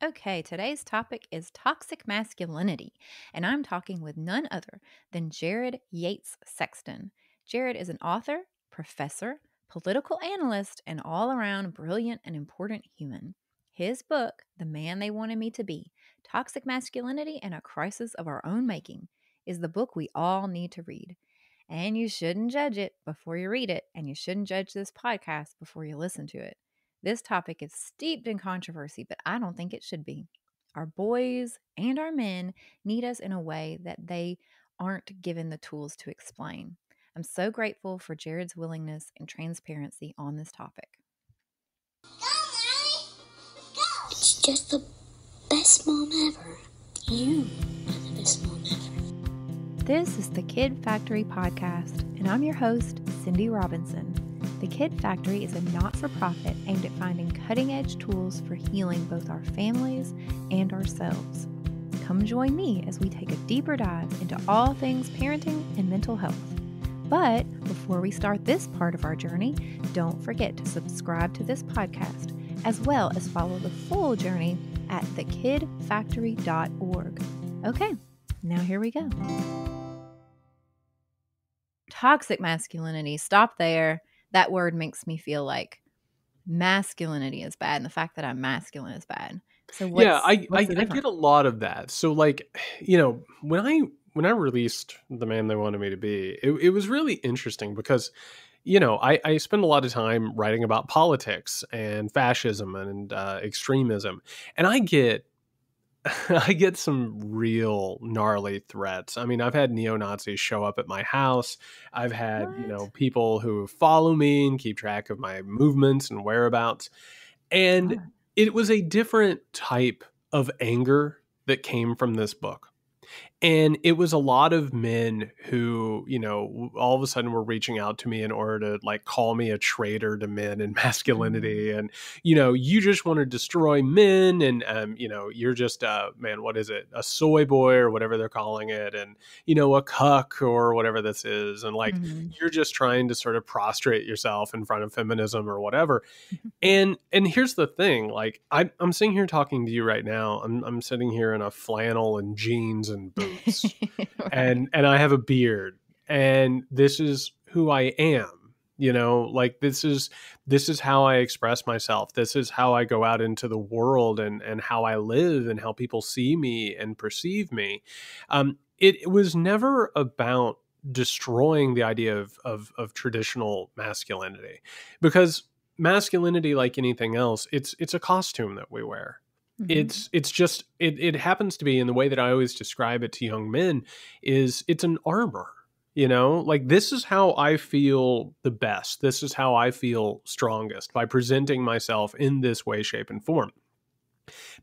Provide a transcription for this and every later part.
Okay, today's topic is toxic masculinity, and I'm talking with none other than Jared Yates Sexton. Jared is an author, professor, political analyst, and all around brilliant and important human. His book, The Man They Wanted Me to Be Toxic Masculinity and a Crisis of Our Own Making, is the book we all need to read. And you shouldn't judge it before you read it, and you shouldn't judge this podcast before you listen to it. This topic is steeped in controversy, but I don't think it should be. Our boys and our men need us in a way that they aren't given the tools to explain. I'm so grateful for Jared's willingness and transparency on this topic. It's just the best mom ever. You are the best mom ever. This is the Kid Factory podcast, and I'm your host, Cindy Robinson. The Kid Factory is a not-for-profit aimed at finding cutting-edge tools for healing both our families and ourselves. Come join me as we take a deeper dive into all things parenting and mental health. But before we start this part of our journey, don't forget to subscribe to this podcast, as well as follow the full journey at thekidfactory.org. Okay, now here we go. Toxic masculinity. Stop there. That word makes me feel like masculinity is bad, and the fact that I'm masculine is bad. So I get a lot of that. So when I released The Man They Wanted Me to Be, it was really interesting because, I spend a lot of time writing about politics and fascism and extremism, and I get some real gnarly threats. I mean, I've had neo-Nazis show up at my house. I've had, people who follow me and keep track of my movements and whereabouts. And it was a different type of anger that came from this book. And it was a lot of men who, all of a sudden were reaching out to me in order to call me a traitor to men and masculinity. And, you just want to destroy men. And, you're just, what is it? A soy boy or whatever they're calling it. And, a cuck or whatever this is. And you're just trying to sort of prostrate yourself in front of feminism or whatever. And here's the thing, I'm sitting here talking to you right now. I'm sitting here in a flannel and jeans and boots. Right. And I have a beard, and this is who I am, this is how I express myself. This is how I go out into the world and how I live and how people see me and perceive me. It was never about destroying the idea of traditional masculinity, because masculinity, like anything else, it's a costume that we wear. Mm-hmm. It's just it happens to be, in the way that I always describe it to young men, is it's an armor. This is how I feel the best. This is how I feel strongest, by presenting myself in this way, shape, and form.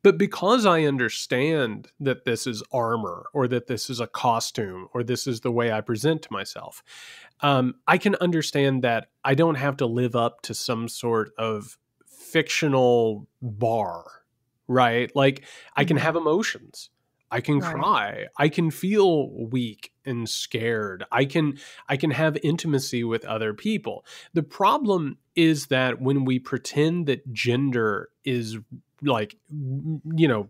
But because I understand that this is armor, or that this is a costume, or this is the way I present to myself, I can understand that I don't have to live up to some sort of fictional bar, right? I can have emotions. I can cry. I can feel weak and scared. I can have intimacy with other people. The problem is that when we pretend that gender is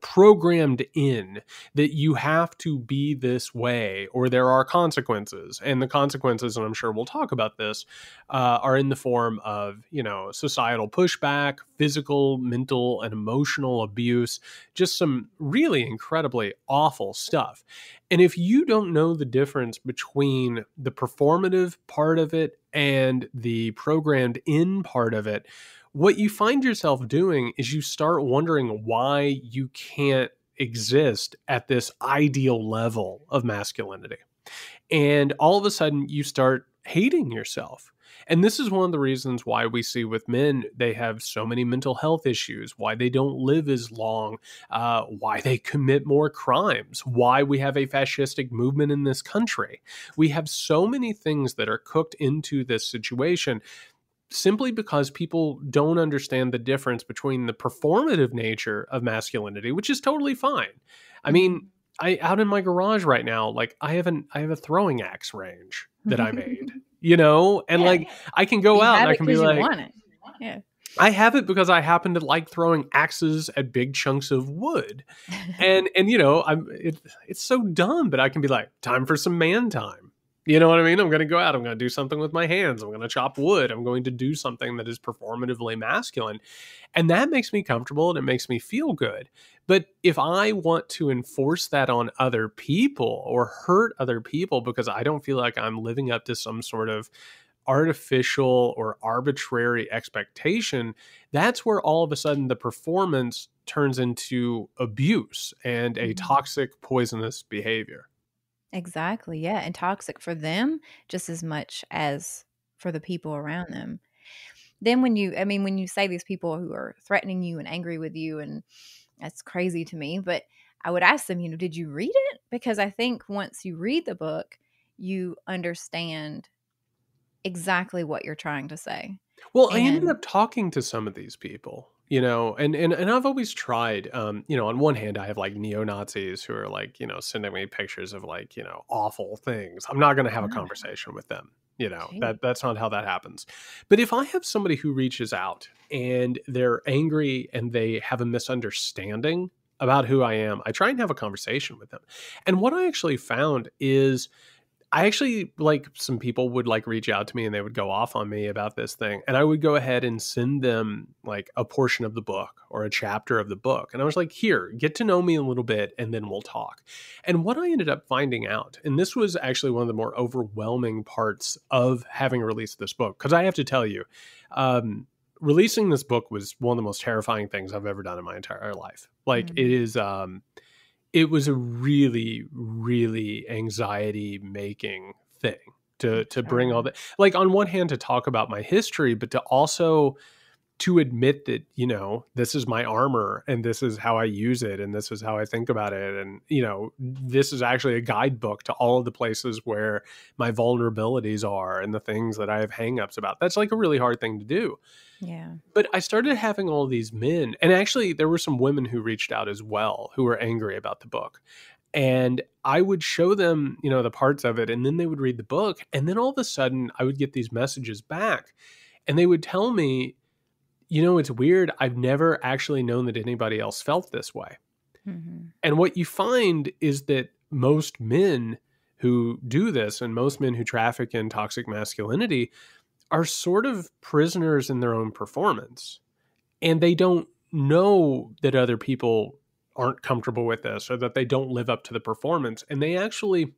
programmed in, that you have to be this way, or there are consequences, and the consequences, and I'm sure we'll talk about this, are in the form of, societal pushback, physical, mental, and emotional abuse, just some really incredibly awful stuff. And if you don't know the difference between the performative part of it and the programmed in part of it, what you find yourself doing is you start wondering why you can't exist at this ideal level of masculinity. And all of a sudden you start hating yourself. And this is one of the reasons why we see with men, they have so many mental health issues, why they don't live as long, why they commit more crimes, why we have a fascistic movement in this country. We have so many things that are cooked into this situation, simply because people don't understand the difference between the performative nature of masculinity, which is totally fine. I mean, out in my garage right now, I have a throwing axe range that I made, and I can go out and I can be like, want it. Yeah. I have it because I happen to like throwing axes at big chunks of wood. And it's so dumb, but I can be like, time for some man time. You know what I mean? I'm going to go out. I'm going to do something with my hands. I'm going to chop wood. I'm going to do something that is performatively masculine. And that makes me comfortable and it makes me feel good. But if I want to enforce that on other people or hurt other people because I don't feel like I'm living up to some sort of artificial or arbitrary expectation, that's where all of a sudden the performance turns into abuse and a Mhm. toxic, poisonous behavior. Exactly, yeah, and toxic for them just as much as for the people around them. Then when you say these people who are threatening you and angry with you, and that's crazy to me, but I would ask them, did you read it? Because I think once you read the book, you understand exactly what you're trying to say. Well, I ended And up talking to some of these people, and I've always tried, on one hand, I have like neo Nazis who are like, sending me pictures of like, awful things. I'm not going to have a ah, conversation with them. gee. That's not how that happens. But if I have somebody who reaches out and they're angry and they have a misunderstanding about who I am, I try and have a conversation with them. And what I actually found is I actually like some people would like reach out to me and they would go off on me about this thing. And I would go ahead and send them like a portion of the book or a chapter of the book. And I was like, here, get to know me a little bit and then we'll talk. And what I ended up finding out, and this was actually one of the more overwhelming parts of having released this book, because I have to tell you, releasing this book was one of the most terrifying things I've ever done in my entire life. Like Mm, it was a really, really anxiety making thing I'm to bring all sure. that, like, on one hand to talk about my history, but to also to admit that, this is my armor and this is how I use it and this is how I think about it. And, this is actually a guidebook to all of the places where my vulnerabilities are and the things that I have hangups about. That's like a really hard thing to do. Yeah. But I started having all these men, and actually there were some women who reached out as well who were angry about the book. And I would show them, the parts of it, and then they would read the book. And then all of a sudden I would get these messages back and they would tell me, it's weird. I've never actually known that anybody else felt this way. Mhm. And what you find is that most men who do this and most men who traffic in toxic masculinity are sort of prisoners in their own performance, and they don't know that other people aren't comfortable with this or that they don't live up to the performance, and they actually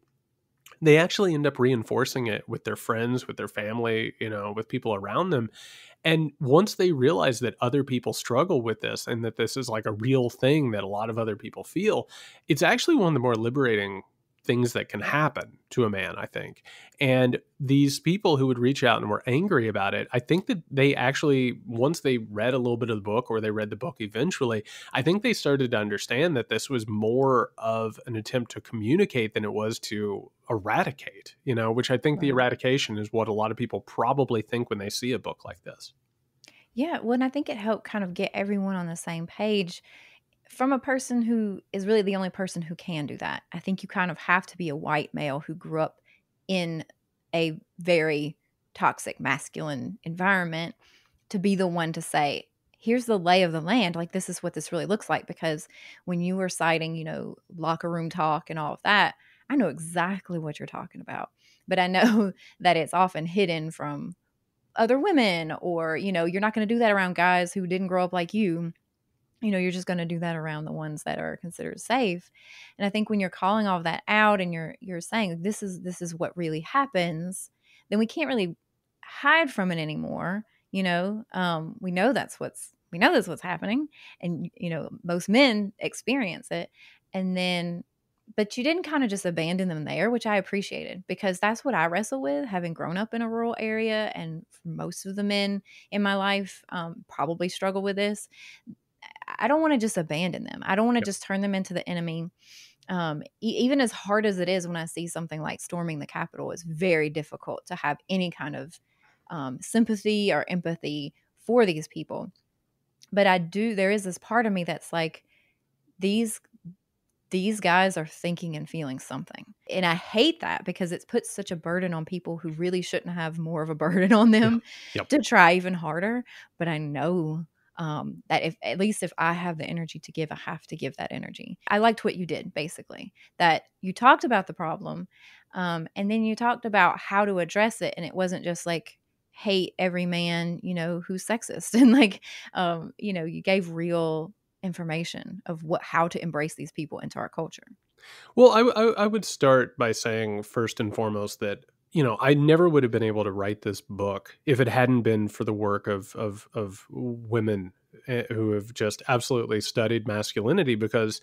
end up reinforcing it with their friends, with their family, with people around them. And once they realize that other people struggle with this and that this is like a real thing that a lot of other people feel, it's actually one of the more liberating things that can happen to a man, I think. And these people who would reach out and were angry about it, I think that they actually, once they read a little bit of the book or they read the book eventually, I think they started to understand that this was more of an attempt to communicate than it was to eradicate, which I think the Right. eradication is what a lot of people probably think when they see a book like this. Yeah, well, and I think it helped kind of get everyone on the same page from a person who is really the only person who can do that. I think you kind of have to be a white male who grew up in a very toxic masculine environment to be the one to say, here's the lay of the land. Like, this is what this really looks like. Because when you were citing, locker room talk and all of that, I know exactly what you're talking about. But I know that it's often hidden from other women, or, you're not going to do that around guys who didn't grow up like you. You're just going to do that around the ones that are considered safe. And I think when you're calling all of that out and you're saying this is what really happens, then we can't really hide from it anymore. We know that's what's happening, and most men experience it. And then, but you didn't kind of just abandon them there, which I appreciated, because that's what I wrestle with, having grown up in a rural area, and for most of the men in my life probably struggle with this. I don't want to just abandon them. I don't want to Yep. just turn them into the enemy. Even as hard as it is, when I see something like storming the Capitol, it's very difficult to have any kind of sympathy or empathy for these people. But there is this part of me that's like, these these guys are thinking and feeling something. And I hate that because it's put such a burden on people who really shouldn't have more of a burden on Yeah. them Yep. to try even harder. But I know that if at least if I have the energy to give, I have to give that energy. I liked what you did, basically, that you talked about the problem, and then you talked about how to address it. And it wasn't just like, hate every man, who's sexist. And like, you gave real information of how to embrace these people into our culture. Well, I would start by saying first and foremost that I never would have been able to write this book if it hadn't been for the work of women who have just absolutely studied masculinity, because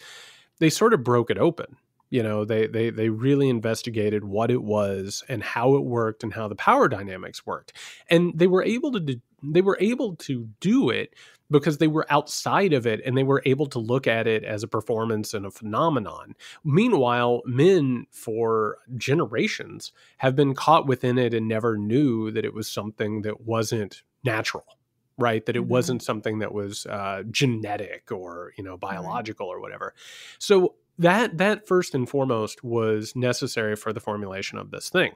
they sort of broke it open. They really investigated what it was and how it worked and how the power dynamics worked, and they were able to do it because they were outside of it and they were able to look at it as a performance and a phenomenon. Meanwhile, men for generations have been caught within it and never knew that it was something that wasn't natural, right? That it wasn't something that was genetic or, biological or whatever. So that first and foremost was necessary for the formulation of this thing.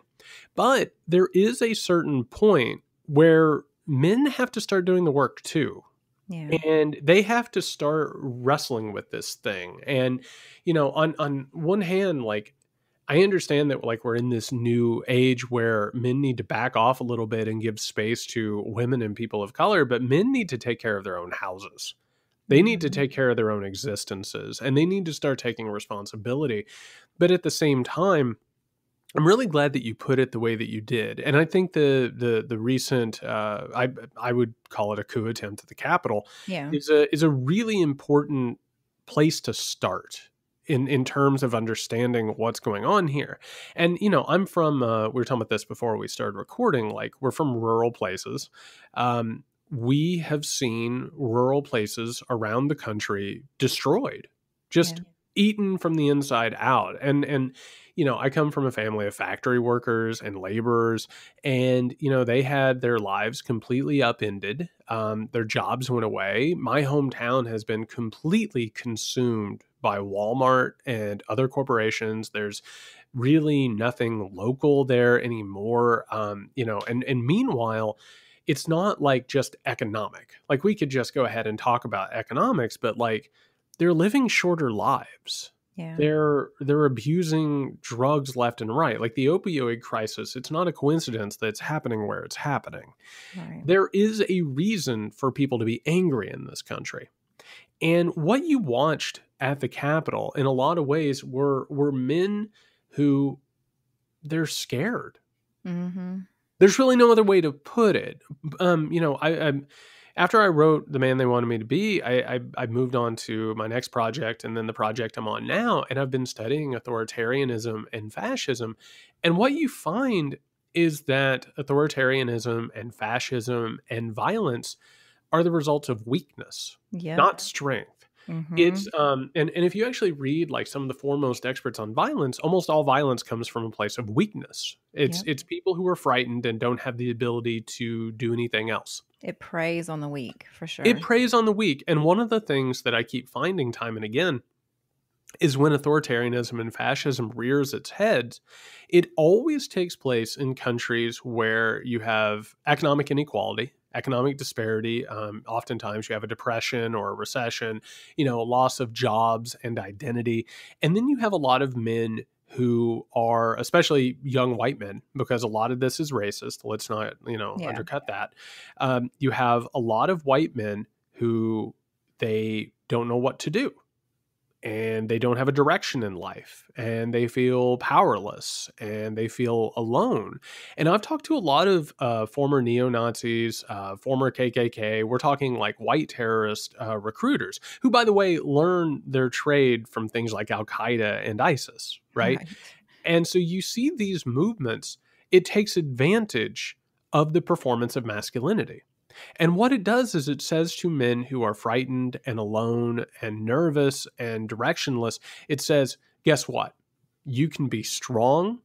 But there is a certain point where men have to start doing the work too. Yeah. And they have to start wrestling with this thing. And, on one hand, like, I understand that, like, we're in this new age where men need to back off a little bit and give space to women and people of color, but men need to take care of their own houses. They need to take care of their own existences, and they need to start taking responsibility. But at the same time, I'm really glad that you put it the way that you did, and I think the recent I would call it a coup attempt at the Capitol Yeah. is a really important place to start in terms of understanding what's going on here. And I'm from we were talking about this before we started recording. Like, we're from rural places. We have seen rural places around the country destroyed, just eaten from the inside out. And I come from a family of factory workers and laborers, and they had their lives completely upended. Their jobs went away. My hometown has been completely consumed by Walmart and other corporations. There's really nothing local there anymore. And meanwhile, it's not like just economic. Like, we could just go ahead and talk about economics, but like, they're living shorter lives. Yeah. They're abusing drugs left and right. Like the opioid crisis, it's not a coincidence that it's happening where it's happening. Right. There is a reason for people to be angry in this country. And what you watched at the Capitol in a lot of ways were men who, they're scared. Mm-hmm. There's really no other way to put it. I after I wrote The Man They Wanted Me to Be, I moved on to my next project, and then the project I'm on now, and I've been studying authoritarianism and fascism. And what you find is that authoritarianism and fascism and violence are the results of weakness, not strength. Mm-hmm. It's and if you actually read like some of the foremost experts on violence, almost all violence comes from a place of weakness. It's people who are frightened and don't have the ability to do anything else. It preys on the weak, for sure. It preys on the weak. And one of the things that I keep finding time and again is when authoritarianism and fascism rears its head, it always takes place in countries where you have economic inequality, economic disparity. Oftentimes you have a depression or a recession, a loss of jobs and identity. And then you have a lot of men who are, especially young white men, because a lot of this is racist. Let's not, undercut that. You have a lot of white men who, they don't know what to do. And they don't have a direction in life, and they feel powerless, and they feel alone. And I've talked to a lot of former neo-Nazis, former KKK. We're talking like white terrorist recruiters who, by the way, learn their trade from things like Al-Qaeda and ISIS, right? And so you see these movements, it takes advantage of the performance of masculinity. And what it does is it says to men who are frightened and alone and nervous and directionless, it says, guess what? You can be strong,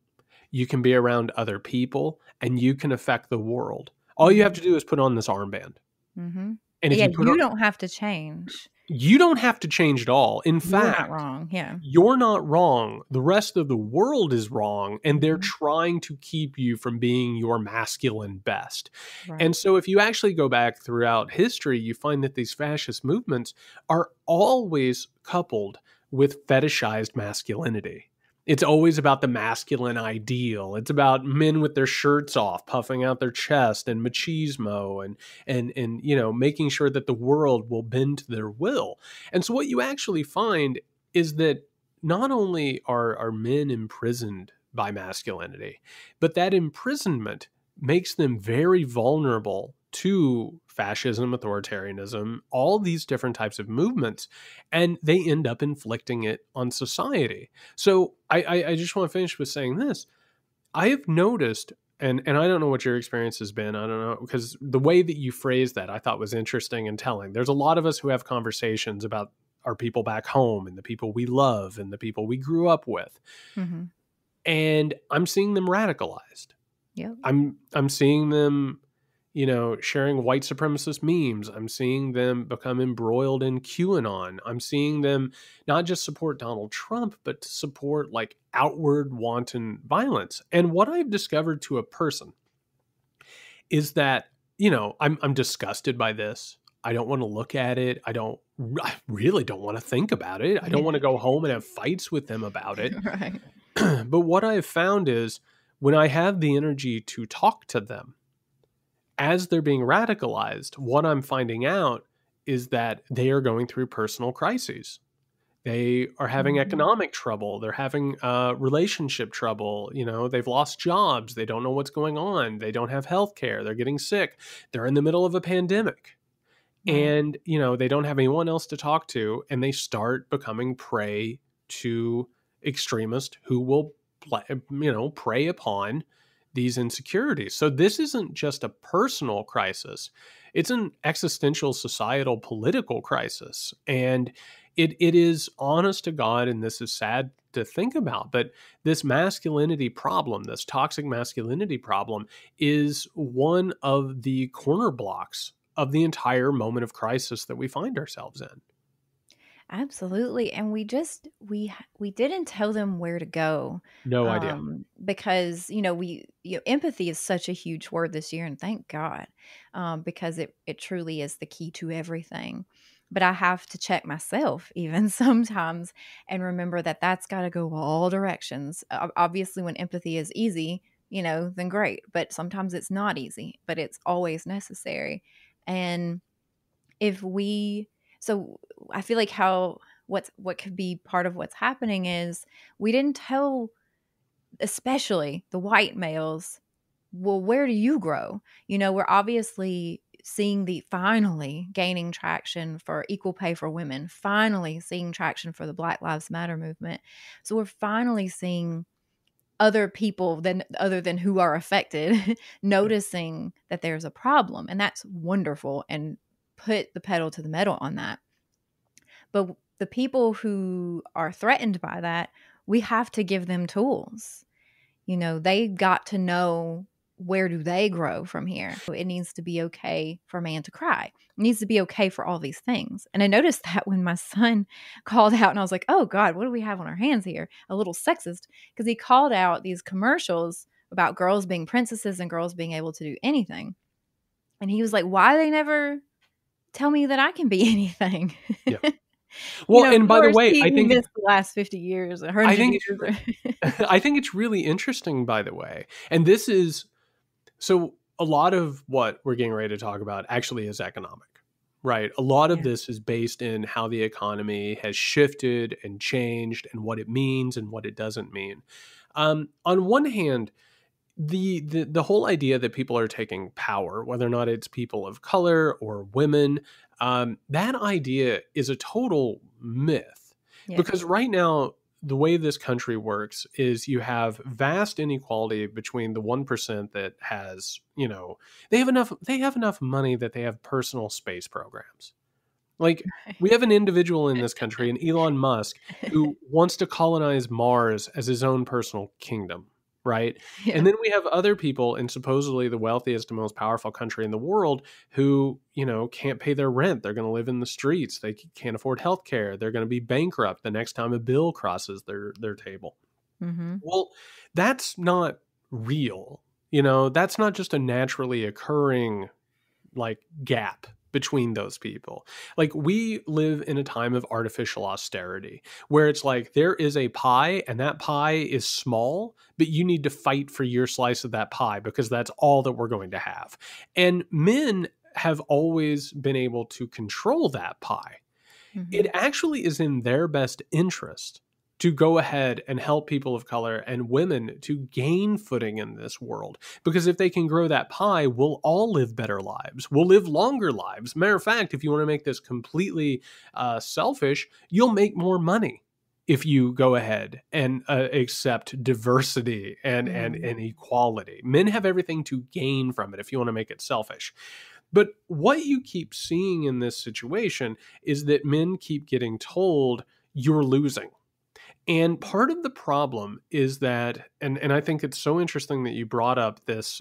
you can be around other people, and you can affect the world. All you have to do is put on this armband. Mm-hmm. And if you you don't have to change. You don't have to change at all. In You're not fact, wrong. Yeah. you're not wrong. The rest of the world is wrong, and they're Mhm. trying to keep you from being your masculine best. Right. And so, if you actually go back throughout history, you find that these fascist movements are always coupled with fetishized masculinity. It's always about the masculine ideal. It's about men with their shirts off, puffing out their chest, and machismo, and making sure that the world will bend to their will. And so, what you actually find is that not only are men imprisoned by masculinity, but that imprisonment makes them very vulnerable to fascism, authoritarianism, all these different types of movements, and they end up inflicting it on society. So I just want to finish with saying this. I have noticed, and I don't know what your experience has been. I don't know, because the way that you phrased that I thought was interesting and telling. There's a lot of us who have conversations about our people back home and the people we love and the people we grew up with. Mhm. And I'm seeing them radicalized. Yep. I'm seeing them, sharing white supremacist memes. I'm seeing them become embroiled in QAnon. I'm seeing them not just support Donald Trump, but to support like outward wanton violence. And what I've discovered to a person is that, I'm disgusted by this. I don't want to look at it. I really don't want to think about it. I don't want to go home and have fights with them about it. Right. But what I have found is when I have the energy to talk to them as they're being radicalized, what I'm finding out is that they are going through personal crises. They are having Mhm. economic trouble. They're having relationship trouble. They've lost jobs. They don't know what's going on. They don't have health care. They're getting sick. They're in the middle of a pandemic. Right. And, they don't have anyone else to talk to. And they start becoming prey to extremists who will, prey upon these insecurities. So this isn't just a personal crisis. It's an existential, societal, political crisis. And it is honest to God, and this is sad to think about, but this masculinity problem, this toxic masculinity problem, is one of the corner blocks of the entire moment of crisis that we find ourselves in. Absolutely. And we didn't tell them where to go. No idea. Because, empathy is such a huge word this year, and thank God. Because it truly is the key to everything. But I have to check myself even sometimes and remember that that's got to go all directions. Obviously, when empathy is easy, then great. But sometimes it's not easy, but it's always necessary. And if we so I feel like what could be part of what's happening is we didn't tell, especially the white males, well, where do you grow? We're obviously seeing the finally gaining traction for equal pay for women, finally seeing traction for the Black Lives Matter movement. So we're finally seeing other people other than who are affected noticing that there's a problem, and that's wonderful, and put the pedal to the metal on that. But the people who are threatened by that, we have to give them tools. They got to know, where do they grow from here. It needs to be okay for a man to cry. It needs to be okay for all these things. And I noticed that when my son called out, and I was like, oh God, what do we have on our hands here? A little sexist, because he called out these commercials about girls being princesses and girls being able to do anything. And he was like, why they never tell me that I can be anything? Yeah. Well, Of and by the course, way, he missed the last 50 years, I 100 think it's years. I think it's really interesting, by the way. And this is so a lot of what we're getting ready to talk about actually is economic, right? A lot of Yeah. this is based in how the economy has shifted and changed and what it means and what it doesn't mean. On one hand, the whole idea that people are taking power, whether or not it's people of color or women, that idea is a total myth. Because Yes. right now, the way this country works is you have vast inequality between the 1% that has, they have enough money that they have personal space programs. Like, we have an individual in this country, an Elon Musk, who wants to colonize Mars as his own personal kingdom, right? Yeah. And then we have other people in supposedly the wealthiest and most powerful country in the world who, can't pay their rent. They're going to live in the streets. They can't afford health care. They're going to be bankrupt the next time a bill crosses their table. Mm-hmm. Well, that's not real. That's not just a naturally occurring like gap between those people. Like we live in a time of artificial austerity where it's like there is a pie and that pie is small, but you need to fight for your slice of that pie because that's all that we're going to have. And men have always been able to control that pie. Mm-hmm. It actually is in their best interest to go ahead and help people of color and women to gain footing in this world. Because if they can grow that pie, we'll all live better lives. We'll live longer lives. Matter of fact, if you want to make this completely selfish, you'll make more money if you go ahead and accept diversity and equality. Men have everything to gain from it if you want to make it selfish. But what you keep seeing in this situation is that men keep getting told you're losing. And part of the problem is that, and I think it's so interesting that you brought up this,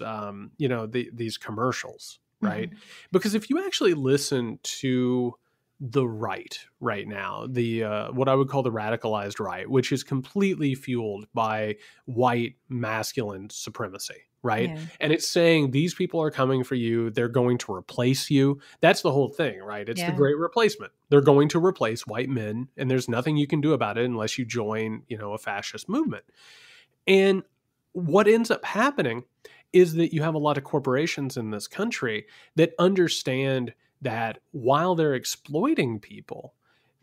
these commercials, right? Mm-hmm. Because if you actually listen to the right now, the what I would call the radicalized right, which is completely fueled by white masculine supremacy, right? Yeah. And it's saying these people are coming for you, they're going to replace you. That's the whole thing, right? It's the Yeah. great replacement. They're going to replace white men, and there's nothing you can do about it unless you join, a fascist movement. And what ends up happening is that you have a lot of corporations in this country that understand that while they're exploiting people,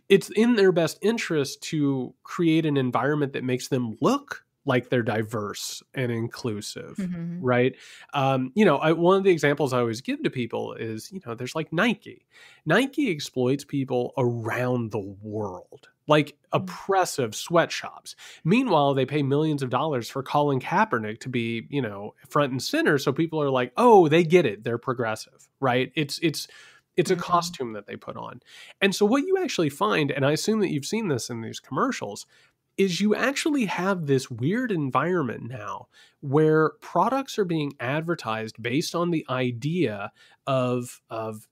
it's in their best interest to create an environment that makes them look like they're diverse and inclusive, Mm-hmm. right? One of the examples I always give to people is, there's like Nike. Nike exploits people around the world, like oppressive sweatshops. Meanwhile, they pay millions of dollars for Colin Kaepernick to be, front and center. So people are like, oh, they get it. They're progressive, right? It's a Mm-hmm. costume that they put on. And so what you actually find, and I assume that you've seen this in these commercials, is you actually have this weird environment now where products are being advertised based on the idea of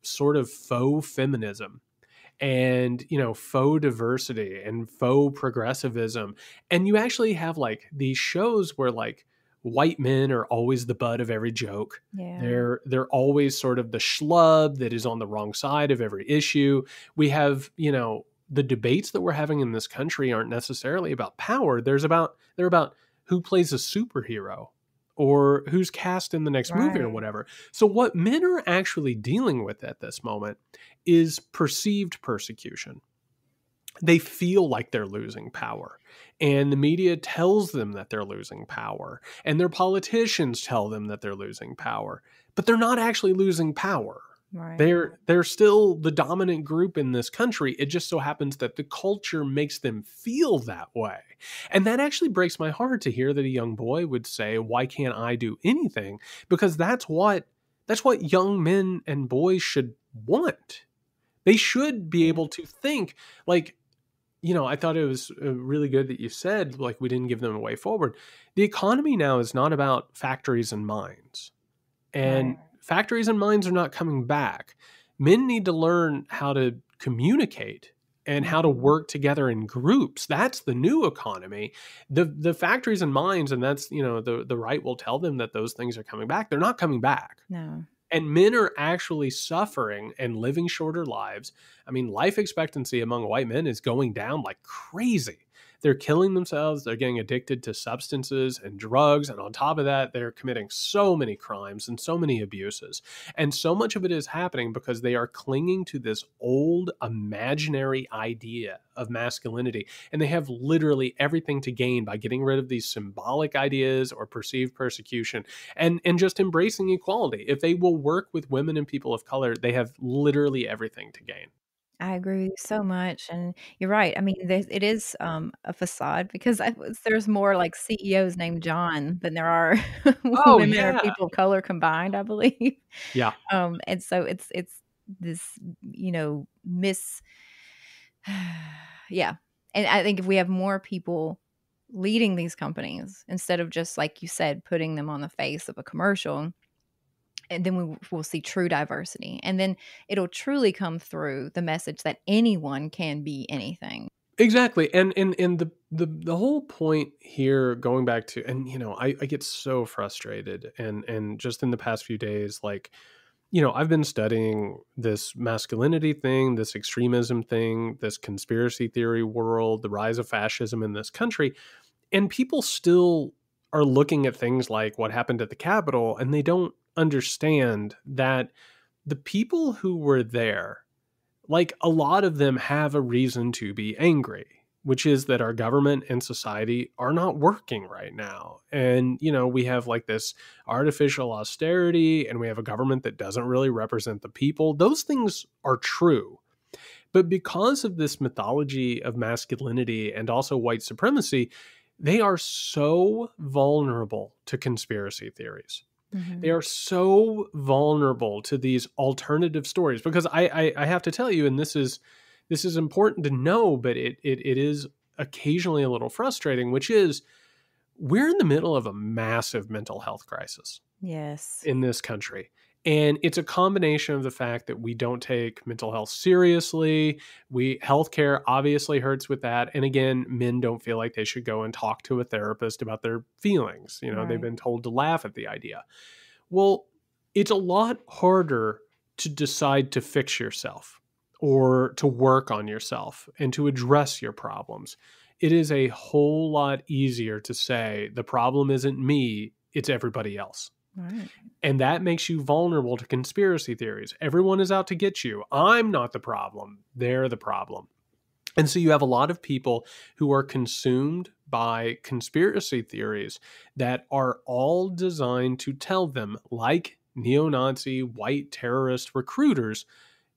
sort of faux feminism and faux diversity and faux progressivism. And you actually have like these shows where like white men are always the butt of every joke. Yeah. They're always sort of the schlub that is on the wrong side of every issue. We have, the debates that we're having in this country aren't necessarily about power. They're about who plays a superhero or who's cast in the next movie or Right. whatever. So what men are actually dealing with at this moment is perceived persecution. They feel like they're losing power, and the media tells them that they're losing power, and their politicians tell them that they're losing power, but they're not actually losing power. Right. They're still the dominant group in this country. It just so happens that the culture makes them feel that way. And that actually breaks my heart to hear that a young boy would say, "Why can't I do anything?" Because that's what young men and boys should want. They should be Yeah. able to think like, I thought it was really good that you said, like, we didn't give them a way forward. The economy now is not about factories and mines, Right. and factories and mines are not coming back. Men need to learn how to communicate and how to Mm-hmm. work together in groups. That's the new economy. The factories and mines, and that's, the right will tell them that those things are coming back. They're not coming back. No. And men are actually suffering and living shorter lives. I mean, life expectancy among white men is going down like crazy. They're killing themselves. They're getting addicted to substances and drugs. And on top of that, they're committing so many crimes and so many abuses. And so much of it is happening because they are clinging to this old imaginary idea of masculinity. And they have literally everything to gain by getting rid of these symbolic ideas or perceived persecution and just embracing equality. If they will work with women and people of color, they have literally everything to gain. I agree with you so much, and you're right. I mean, it is, a facade because there's more, like, CEOs named John than there are Oh, women or yeah. people of color combined, I believe. Yeah. And so it's this, miss yeah, and I think if we have more people leading these companies instead of just, like you said, putting them on the face of a commercial. And then we will see true diversity. And then it'll truly come through the message that anyone can be anything. Exactly. And the whole point here, going back to, and I get so frustrated, and just in the past few days, like, I've been studying this masculinity thing, this extremism thing, this conspiracy theory world, the rise of fascism in this country, and people still are looking at things like what happened at the Capitol, and they don't understand that the people who were there, like, a lot of them have a reason to be angry, which is that our government and society are not working right now. And, we have like this artificial austerity, and we have a government that doesn't really represent the people. Those things are true. But because of this mythology of masculinity and also white supremacy, they are so vulnerable to conspiracy theories. They are so vulnerable to these alternative stories, because I have to tell you, and this is important to know, but it is occasionally a little frustrating, which is we're in the middle of a massive mental health crisis. Yes. In this country. And it's a combination of the fact that we don't take mental health seriously. Healthcare obviously hurts with that. And again, men don't feel like they should go and talk to a therapist about their feelings. Right. They've been told to laugh at the idea. Well, it's a lot harder to decide to fix yourself or to work on yourself and to address your problems. It is a whole lot easier to say the problem isn't me, it's everybody else. Right. And that makes you vulnerable to conspiracy theories. Everyone is out to get you. I'm not the problem. They're the problem. And so you have a lot of people who are consumed by conspiracy theories that are all designed to tell them, like neo-Nazi white terrorist recruiters,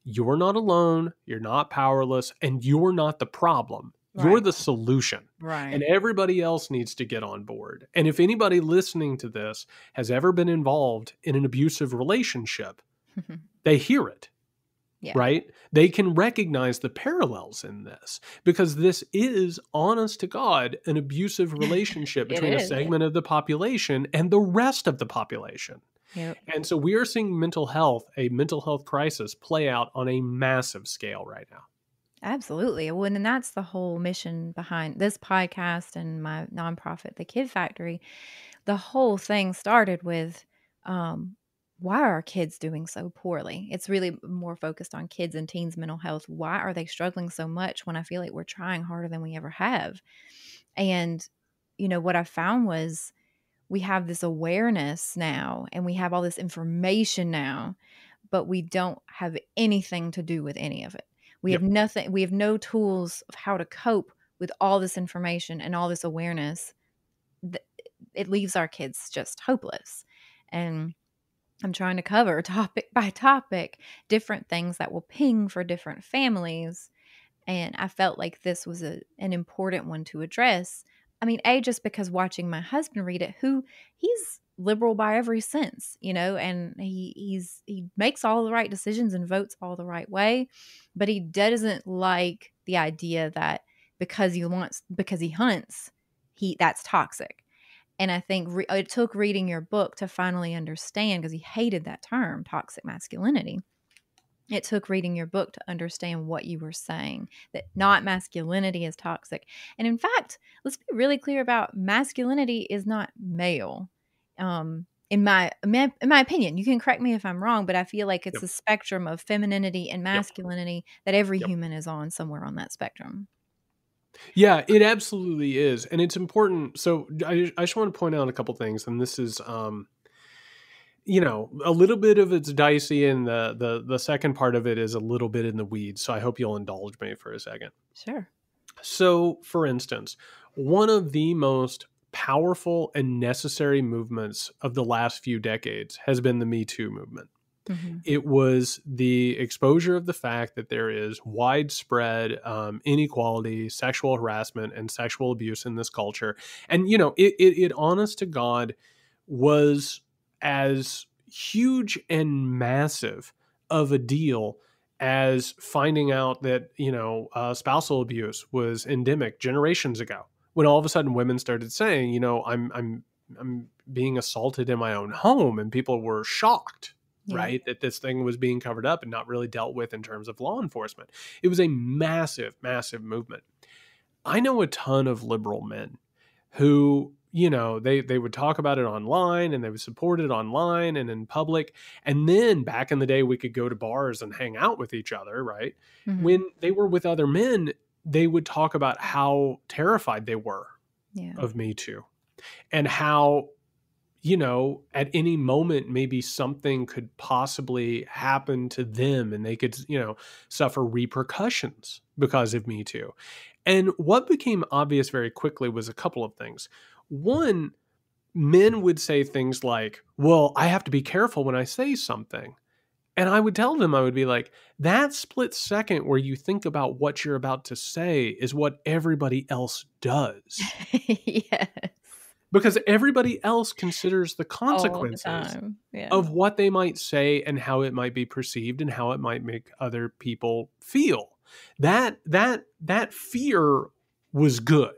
you're not alone, you're not powerless, and you're not the problem. You're the solution. Right. And everybody else needs to get on board. And if anybody listening to this has ever been involved in an abusive relationship, they hear it. Yeah. Right? They can recognize the parallels in this, because this is, honest to God, an abusive relationship between a segment of the population and the rest of the population. Yep. And so we are seeing a mental health crisis play out on a massive scale right now. Absolutely. Well, and that's the whole mission behind this podcast and my nonprofit, The Kid Factory. The whole thing started with, why are our kids doing so poorly? It's really more focused on kids and teens' mental health. Why are they struggling so much when I feel like we're trying harder than we ever have? And, what I found was we have this awareness now and we have all this information now, but we don't have anything to do with any of it. We have nothing. We have no tools of how to cope with all this information and all this awareness. It leaves our kids just hopeless. And I'm trying to cover topic by topic different things that will ping for different families. And I felt like this was an important one to address. I mean, just because watching my husband read it, he's liberal by every sense, and he makes all the right decisions and votes all the right way, but he doesn't like the idea that because he hunts, that's toxic. And I think it took reading your book to finally understand, because he hated that term, toxic masculinity. It took reading your book to understand what you were saying, that not masculinity is toxic. And in fact, let's be really clear about masculinity is not male. In my opinion, you can correct me if I'm wrong, but I feel like it's a spectrum of femininity and masculinity that every human is on somewhere on that spectrum. Yeah, it absolutely is. And it's important. So I just want to point out a couple things. And this is, a little bit of it's dicey, and the second part of it is a little bit in the weeds. So I hope you'll indulge me for a second. Sure. So, for instance, one of the most powerful and necessary movements of the last few decades has been the Me Too movement. Mm-hmm. It was the exposure of the fact that there is widespread inequality, sexual harassment, and sexual abuse in this culture. And, it honest to God was as huge and massive of a deal as finding out that, spousal abuse was endemic generations ago. when all of a sudden women started saying, I'm being assaulted in my own home, and people were shocked, Yeah. right, that this thing was being covered up and not really dealt with in terms of law enforcement. It was a massive, massive movement. I know a ton of liberal men who, they would talk about it online, and they would support it online and in public. And then back in the day, we could go to bars and hang out with each other, right? Mhm. When they were with other men, they would talk about how terrified they were Yeah. of Me Too, and how, at any moment, maybe something could possibly happen to them, and they could, suffer repercussions because of Me Too. And what became obvious very quickly was a couple of things. One, men would say things like, well, I have to be careful when I say something. And I would tell them, I would be like, that split second where you think about what you're about to say is what everybody else does. Yes. Because everybody else considers the All the consequences time. Yeah. of what they might say and how it might be perceived and how it might make other people feel. That fear was good,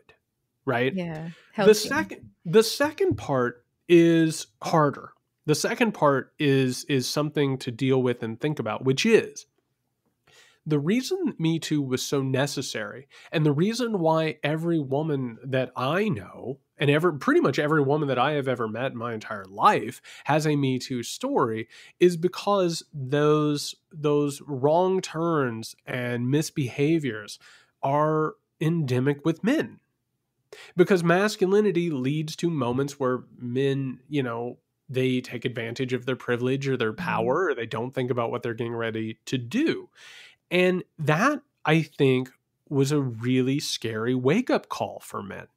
right? Yeah. The Healthy. second part is harder. The second part is something to deal with and think about, which is the reason Me Too was so necessary, and the reason why every woman that I know, and pretty much every woman that I have ever met in my entire life, has a Me Too story, is because those wrong turns and misbehaviors are endemic with men. Because masculinity leads to moments where men, they take advantage of their privilege or their Mhm. power, or they don't think about what they're getting ready to do. And that, I think, was a really scary wake up call for men.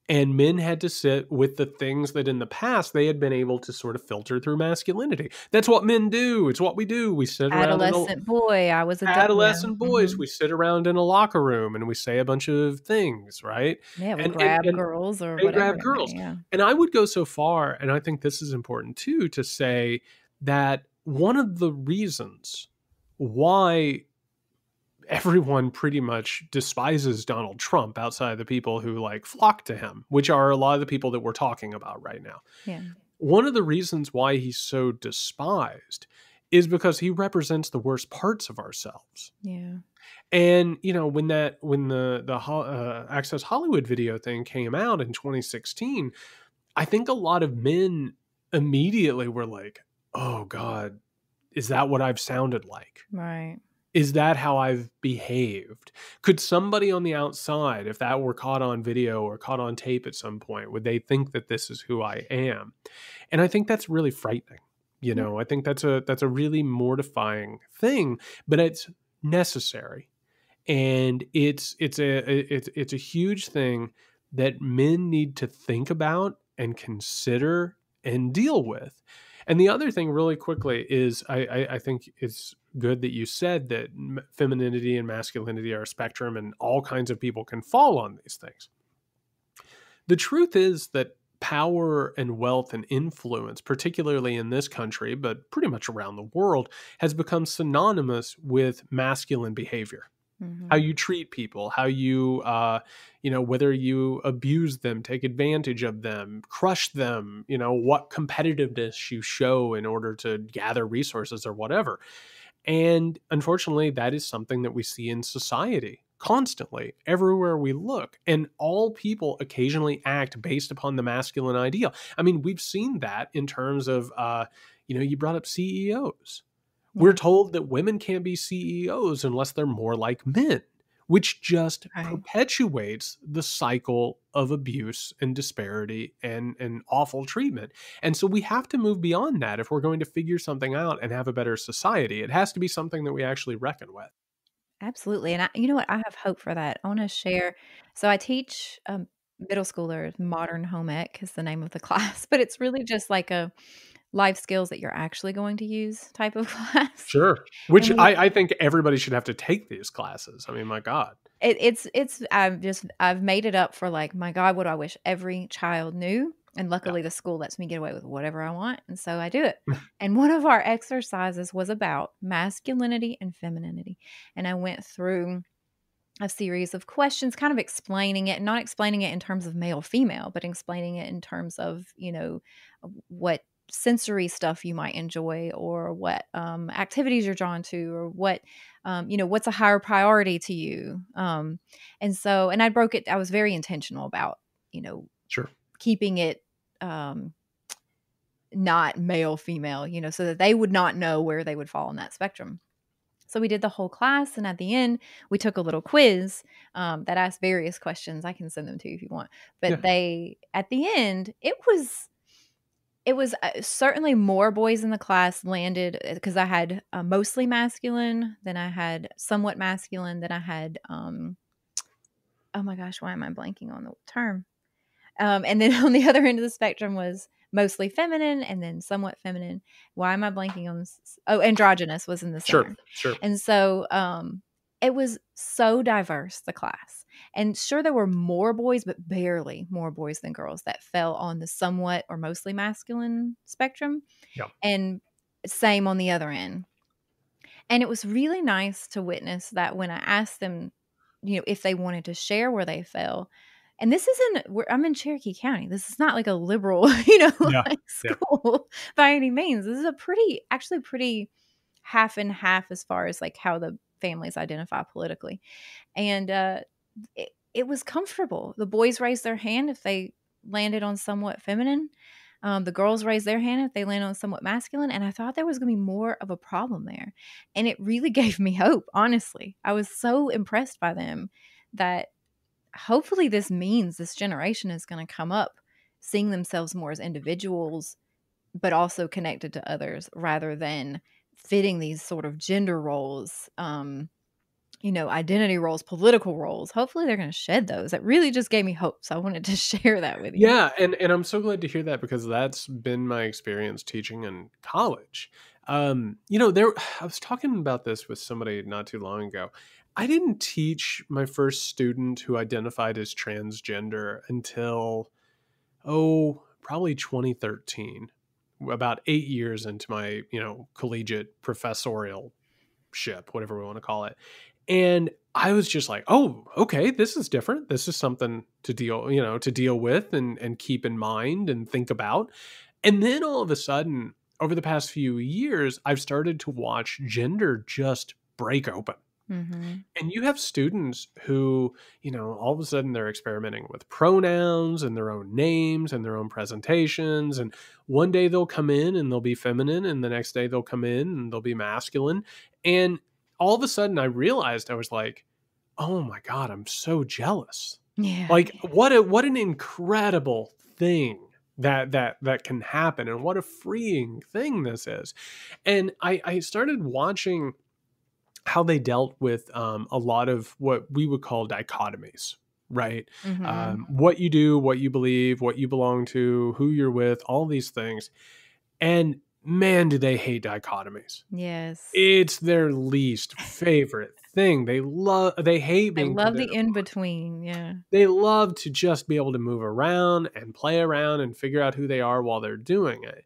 And men had to sit with the things that in the past they had been able to sort of filter through masculinity. That's what men do. It's what we do. We sit around in a Adolescent boy, I was a yeah. adolescent boys. Mhm. We sit around in a locker room and we say a bunch of things, right? Yeah, we And and grab and girls or and whatever grab it may girls. yeah. And I would go so far, and I think this is important too, to say that one of the reasons why everyone pretty much despises Donald Trump outside of the people who like flock to him, which are a lot of the people that we're talking about right now. Yeah. One of the reasons why he's so despised is because he represents the worst parts of ourselves. Yeah. And when the Access Hollywood video thing came out in 2016, I think a lot of men immediately were like, "Oh God, is that what I've sounded like? Right. Is that how I've behaved? Could somebody on the outside, if that were caught on video or caught on tape at some point, would they think that this is who I am?" And I think that's really frightening. Yeah. I think that's a really mortifying thing, but it's necessary. And it's a huge thing that men need to think about and consider and deal with. And the other thing, really quickly, is I think it's good that you said that femininity and masculinity are a spectrum, and all kinds of people can fall on these things. The truth is that power and wealth and influence, particularly in this country, but pretty much around the world, has become synonymous with masculine behavior. How Mhm. you treat people, how you, whether you abuse them, take advantage of them, crush them, what competitiveness you show in order to gather resources or whatever. And unfortunately, that is something that we see in society constantly, everywhere we look. And all people occasionally act based upon the masculine ideal. I mean, we've seen that in terms of, you brought up CEOs. We're Yeah. told that women can't be CEOs unless they're more like men, which just Right. perpetuates the cycle of abuse and disparity and awful treatment. And so we have to move beyond that if we're going to figure something out and have a better society. It has to be something that we actually reckon with. Absolutely, and you know what? I have hope for that. I wanna share so I teach, middle schoolers modern home ec is the name of the class, but it's really just like a life skills that you're actually going to use type of class, Sure. Which and we I think everybody should have to take these classes. I mean, my God. it's I've made it up for, like, my god, what do I wish every child knew, and Yeah. luckily the school lets me get away with whatever I want, and so I do it, and one of our exercises was about masculinity and femininity, and I went through a series of questions, kind of explaining it, not explaining it in terms of male female, but explaining it in terms of, what sensory stuff you might enjoy, or what activities you're drawn to, or what, what's a higher priority to you. And I was very intentional about, you know, Sure. keeping it um, not male female, so that they would not know where they would fall on that spectrum. So we did the whole class, and at the end, we took a little quiz that asked various questions. I can send them to you if you want. But Yeah. at the end, it was certainly more boys in the class landed, because I had mostly masculine, then I had somewhat masculine, then I had oh my gosh, why am I blanking on the term? And then on the other end of the spectrum was mostly feminine and then somewhat feminine. Why am I blanking on this? Oh, androgynous was in the Sure. center. Sure. And so it was so diverse, the class. And sure, there were more boys, but barely more boys than girls that fell on the somewhat or mostly masculine spectrum. Yeah. And same on the other end. And it was really nice to witness that when I asked them, if they wanted to share where they fell. And this isn't where I'm in Cherokee County. This is not like a liberal, Yeah. like Yeah. school by any means. This is actually pretty half and half as far as like how the families identify politically. And it was comfortable. The boys raised their hand if they landed on somewhat feminine. The girls raised their hand if they landed on somewhat masculine. And I thought there was going to be more of a problem there. And it really gave me hope, honestly. I was so impressed by them that hopefully this means this generation is going to come up seeing themselves more as individuals, but also connected to others rather than fitting these sort of gender roles, identity roles, political roles. Hopefully they're going to shed those. It really just gave me hope. So I wanted to share that with you. Yeah, and I'm so glad to hear that, because that's been my experience teaching in college. There I was talking about this with somebody not too long ago. I didn't teach my first student who identified as transgender until probably 2013, about 8 years into my, collegiate professorial ship, whatever we want to call it. And I was just like, oh, okay, this is different. This is something to deal with and keep in mind and think about. And then all of a sudden, over the past few years, I've started to watch gender just break open. Mm-hmm. And you have students who, all of a sudden they're experimenting with pronouns and their own names and their own presentations. And one day they'll come in and they'll be feminine, and the next day they'll come in and they'll be masculine. And all of a sudden I realized, I was like, oh my God, I'm so jealous. Yeah. Like what an incredible thing that can happen, and what a freeing thing this is. And I started watching how they dealt with a lot of what we would call dichotomies, right? Mm-hmm. What you do, what you believe, what you belong to, who you're with, all these things. And man, do they hate dichotomies. Yes. It's their least favorite thing. They hate I being love put in the a in box. between. Yeah. They love to just be able to move around and play around and figure out who they are while they're doing it.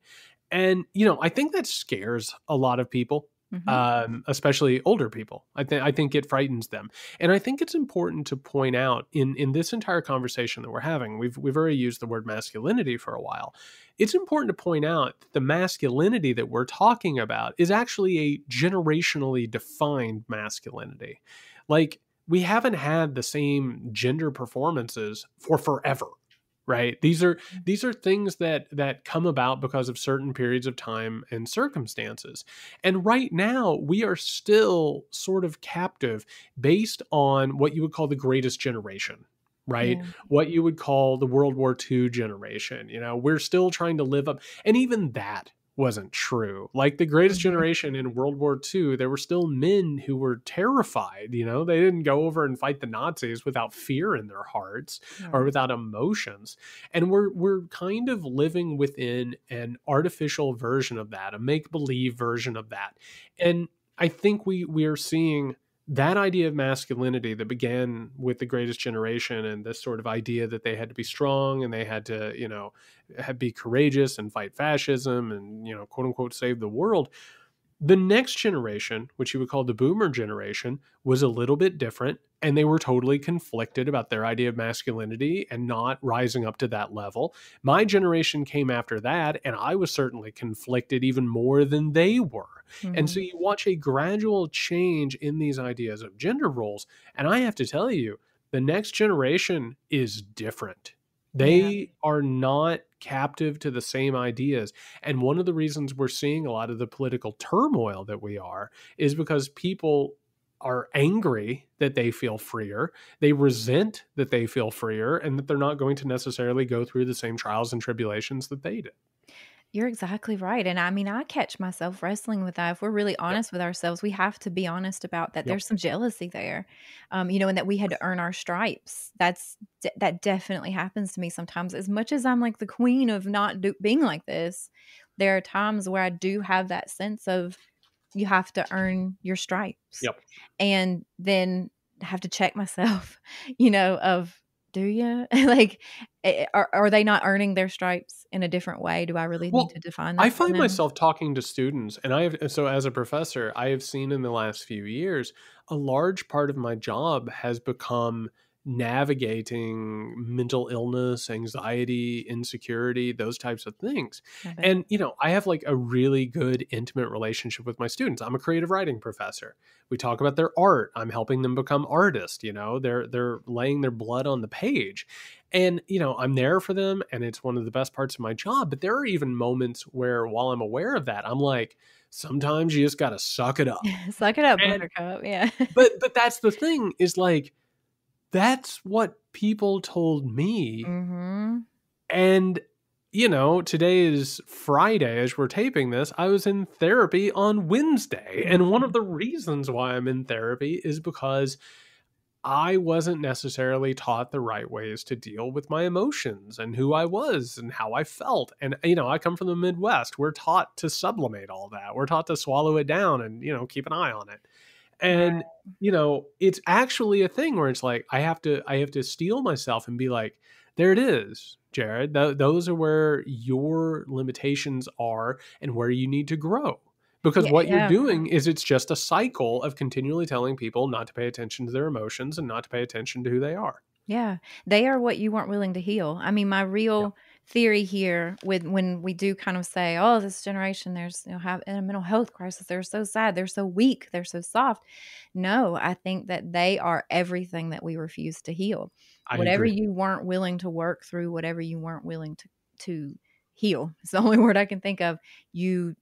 And, I think that scares a lot of people, Mm-hmm. especially older people. I think it frightens them. And I think it's important to point out in this entire conversation that we're having, we've already used the word masculinity for a while. It's important to point out that the masculinity that we're talking about is actually a generationally defined masculinity. Like, we haven't had the same gender performances for forever. Right. These are things that come about because of certain periods of time and circumstances. And right now we are still sort of captive based on what you would call the greatest generation, right? Yeah. What you would call the World War II generation. We're still trying to live up, and even that wasn't true. Like the greatest Mm-hmm. generation in World War II, there were still men who were terrified. They didn't go over and fight the Nazis without fear in their hearts or Right. without emotions. And we're kind of living within an artificial version of that, a make-believe version of that. And I think we are seeing that idea of masculinity that began with the greatest generation, and this sort of idea that they had to be strong and they had to, be courageous and fight fascism and, quote unquote, save the world. The next generation, which you would call the boomer generation, was a little bit different, and they were totally conflicted about their idea of masculinity and not rising up to that level. My generation came after that, and I was certainly conflicted even more than they were. And so Mhm. you watch a gradual change in these ideas of gender roles, and I have to tell you, the next generation is different. Yeah. They are not captive to the same ideas. And one of the reasons we're seeing a lot of the political turmoil that we are is because people are angry that they feel freer. They resent that they feel freer and that they're not going to necessarily go through the same trials and tribulations that they did. You're exactly right, and I mean, I catch myself wrestling with that. If we're really Yep. honest with ourselves, we have to be honest about that. Yep. There's some jealousy there, and that we had to earn our stripes. That definitely happens to me sometimes. As much as I'm like the queen of not being like this, there are times where I do have that sense of you have to earn your stripes, Yep. and then have to check myself, of do you like are they not earning their stripes in a different way? Do I really need Well, to define I that for find them? myself talking to students, and so as a professor, I have seen in the last few years a large part of my job has become navigating mental illness, anxiety, insecurity, those types of things. I bet. And, I have like a really good intimate relationship with my students. I'm a creative writing professor. We talk about their art. I'm helping them become artists, they're laying their blood on the page. And, I'm there for them and it's one of the best parts of my job. But there are even moments where while I'm aware of that, I'm like, sometimes you just got to suck it up. Suck it up, And, buttercup. Yeah. but that's the thing is like, that's what people told me. Mhm. And, today is Friday as we're taping this. I was in therapy on Wednesday. And one of Mhm. the reasons why I'm in therapy is because I wasn't necessarily taught the right ways to deal with my emotions and who I was and how I felt. And, I come from the Midwest. We're taught to sublimate all that. We're taught to swallow it down and, keep an eye on it. And, Right. it's actually a thing where it's like I have to steel myself and be like, there it is, Jared. Those are where your limitations are and where you need to grow. Because Yeah, what you're yeah. doing is it's just a cycle of continually telling people not to pay attention to their emotions and not to pay attention to who they are. Yeah, they are what you weren't willing to heal. I mean, my Yeah, real theory here with when we do kind of say, "Oh, this generation, there's have in a mental health crisis. They're so sad. They're so weak. They're so soft." No, I think that they are everything that we refuse to heal. I Whatever agree. you weren't willing to work through, whatever you weren't willing to heal. It's the only word I can think of. You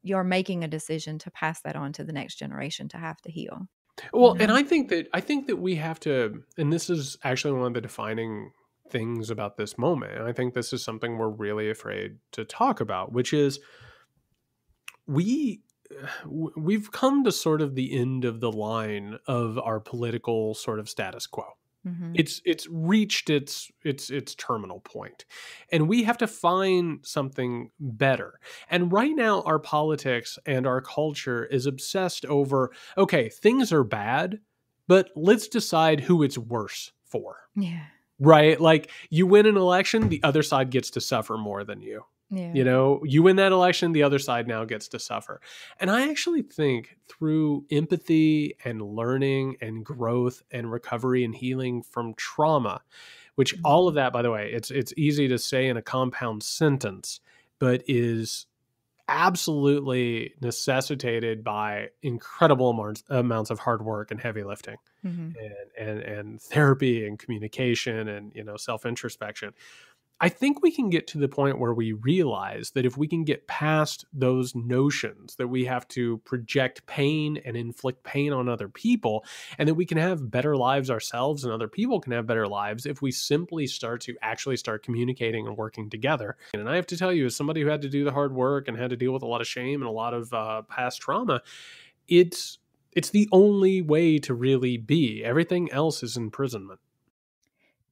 you're making a decision to pass that on to the next generation to have to heal. You Well, and know? I think that we have to, and this is actually one of the defining things about this moment. And I think this is something we're really afraid to talk about, which is we we've come to sort of the end of the line of our political sort of status quo. Mhm. It's reached its terminal point, and we have to find something better. And right now our politics and our culture is obsessed over, okay, things are bad, but let's decide who it's worse for. Yeah. Right? Like, you win an election, the other side gets to suffer more than you. Yeah. You win that election, the other side now gets to suffer. And I actually think through empathy and learning and growth and recovery and healing from trauma, which all of Mhm. that, by the way, it's easy to say in a compound sentence, but is absolutely necessitated by incredible amounts of hard work and heavy lifting Mhm. and therapy and communication and self introspection. I think we can get to the point where we realize that if we can get past those notions that we have to project pain and inflict pain on other people, and that we can have better lives ourselves and other people can have better lives if we simply start communicating and working together. And I have to tell you, as somebody who had to do the hard work and had to deal with a lot of shame and a lot of past trauma, it's the only way to really be. Everything else is imprisonment.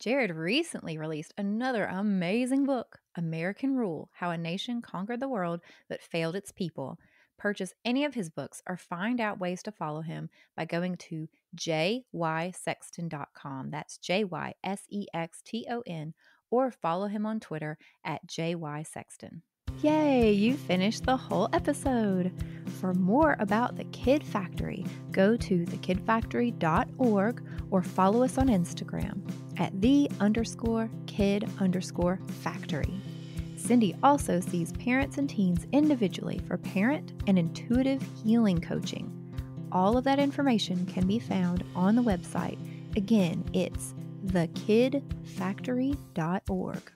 Jared recently released another amazing book, American Rule: How a Nation Conquered the World but Failed Its People. Purchase any of his books or find out ways to follow him by going to jysexton.com. That's JYSEXTON, or follow him on Twitter at JYSexton. Yay, you finished the whole episode. For more about the Kid Factory, go to thekidfactory.org or follow us on Instagram at _kid_factory. Cindy also sees parents and teens individually for parent and intuitive healing coaching. All of that information can be found on the website. Again, it's thekidfactory.org.